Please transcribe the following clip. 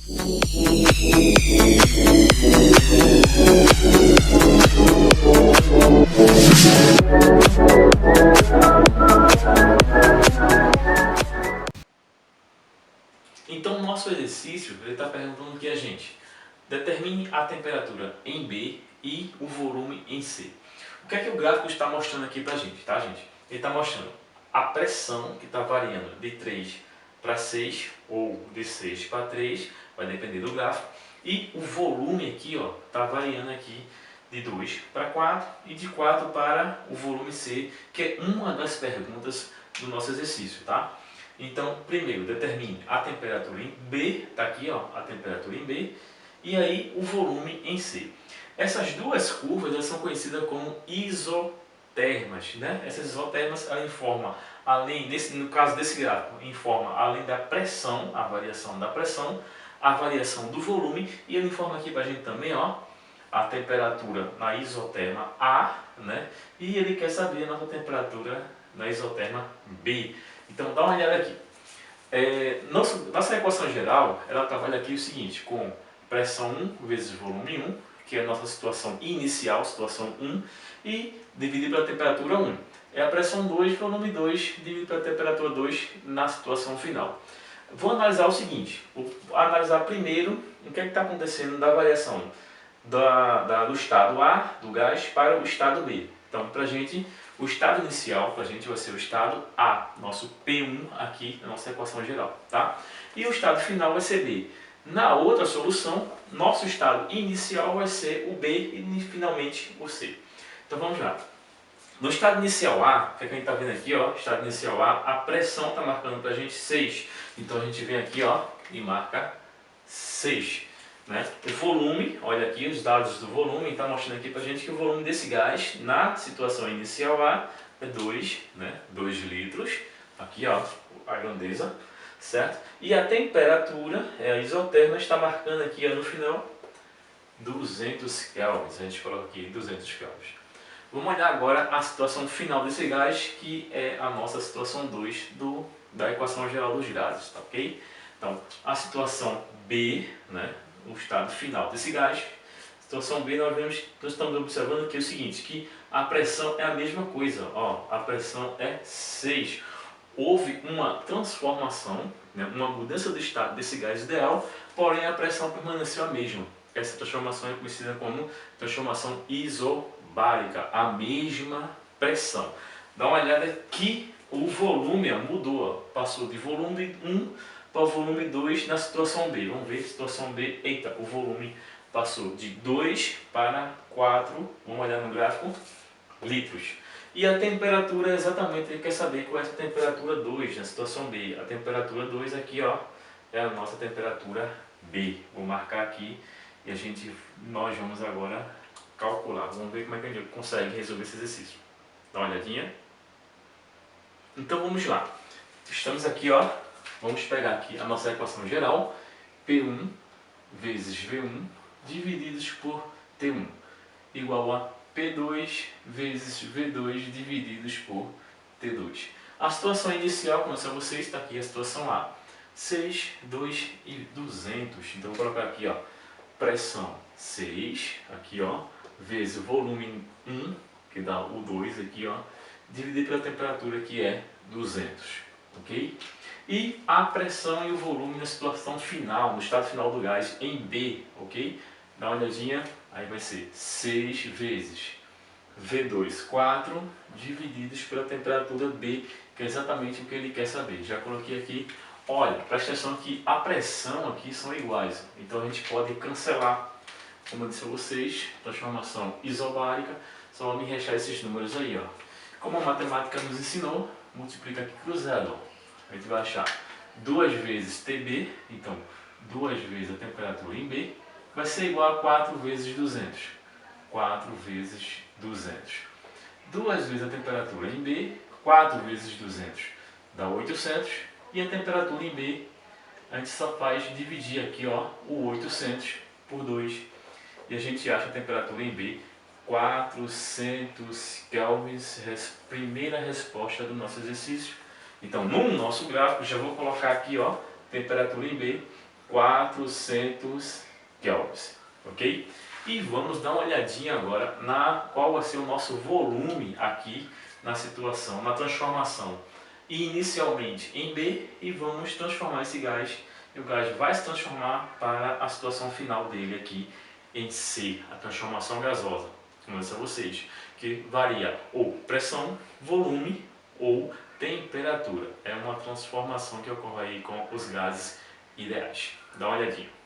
Então, o nosso exercício está perguntando que a gente determine a temperatura em B e o volume em C. O que é que o gráfico está mostrando aqui para a gente, tá, gente? Ele está mostrando a pressão que está variando de 3 para 6 ou de 6 para 3, vai depender do gráfico. E o volume aqui está variando aqui de 2 para 4 e de 4 para o volume C, que é uma das perguntas do nosso exercício, tá? Então, primeiro, determine a temperatura em B, está aqui a temperatura em B, e aí o volume em C. Essas duas curvas elas são conhecidas como isotermas, né? Essas isotermas ela informam, no caso desse gráfico, informa além da pressão, a variação da pressão, a variação do volume, e ele informa aqui para a gente também a temperatura na isoterma A, né? E ele quer saber a nossa temperatura na isoterma B. Então dá uma olhada aqui. Nossa equação geral, ela trabalha aqui o seguinte, com pressão 1 vezes volume 1, que é a nossa situação inicial, situação 1, e dividido pela temperatura 1. É a pressão 2, volume 2, dividido pela temperatura 2 na situação final. Vou analisar o seguinte, vou analisar primeiro o que é que está acontecendo da variação do estado A, do gás, para o estado B. Então, para a gente, o estado inicial para a gente vai ser o estado A, nosso P1 aqui na nossa equação geral, tá? E o estado final vai ser B. Na outra solução, nosso estado inicial vai ser o B e finalmente o C. Então vamos lá. No estado inicial A, o que a gente está vendo aqui, estado inicial A, a pressão está marcando para a gente 6. Então a gente vem aqui e marca 6. Né? O volume, olha aqui os dados do volume, está mostrando aqui para a gente que o volume desse gás na situação inicial A é 2, né? 2 litros, aqui a grandeza, certo? E a temperatura, a isoterma, está marcando aqui no final 200 kelvins, a gente coloca aqui 200 kelvins. Vamos olhar agora a situação final desse gás, que é a nossa situação 2 da equação geral dos gases, tá ok? Então, a situação B, né? O estado final desse gás. Situação B, nós estamos observando aqui o seguinte, que a pressão é a mesma coisa, a pressão é 6. Houve uma transformação, né, uma mudança do estado desse gás ideal, porém a pressão permaneceu a mesma. Essa transformação é conhecida como transformação isobárica, a mesma pressão. Dá uma olhada que o volume mudou, passou de volume 1 para o volume 2 na situação B. Vamos ver, situação B, eita, o volume passou de 2 para 4, vamos olhar no gráfico, litros. E a temperatura, exatamente, ele quer saber qual é a temperatura 2 na situação B. A temperatura 2 aqui, é a nossa temperatura B. Vou marcar aqui e nós vamos agora calcular. Vamos ver como é que a gente consegue resolver esse exercício. Dá uma olhadinha. Então vamos lá. Estamos aqui, vamos pegar aqui a nossa equação geral, P1 vezes V1 divididos por T1, igual a P2 vezes V2 divididos por T2. A situação inicial, como eu disse a vocês, está aqui a situação A, 6, 2 e 200. Então vou colocar aqui, pressão 6, aqui, vezes o volume 1, que dá o 2 aqui, dividido pela temperatura, que é 200. Ok? E a pressão e o volume na situação final, no estado final do gás em B, ok? Dá uma olhadinha, aí vai ser 6 vezes V2, 4, divididos pela temperatura B, que é exatamente o que ele quer saber. Já coloquei aqui, olha, presta atenção que a pressão aqui são iguais, então a gente pode cancelar, como eu disse a vocês, transformação isobárica, só me restar esses números aí, Como a matemática nos ensinou, multiplica aqui cruzado, a gente vai achar 2 vezes TB, então 2 vezes a temperatura em B, vai ser igual a 4 vezes 200. 4 vezes 200. 2 vezes a temperatura em B, 4 vezes 200 dá 800, e a temperatura em B, a gente só faz dividir aqui o 800 por 2, e a gente acha a temperatura em B 400 kelvins, primeira resposta do nosso exercício. Então, no nosso gráfico, já vou colocar aqui, temperatura em B, 400 kelvins, ok? E vamos dar uma olhadinha agora na qual vai ser o nosso volume aqui na situação, na transformação inicialmente em B, e vamos transformar esse gás, e o gás vai se transformar para a situação final dele aqui em C, a transformação gasosa. Como eu disse a vocês, que varia ou pressão, volume ou temperatura. É uma transformação que ocorre aí com os gases ideais. Dá uma olhadinha.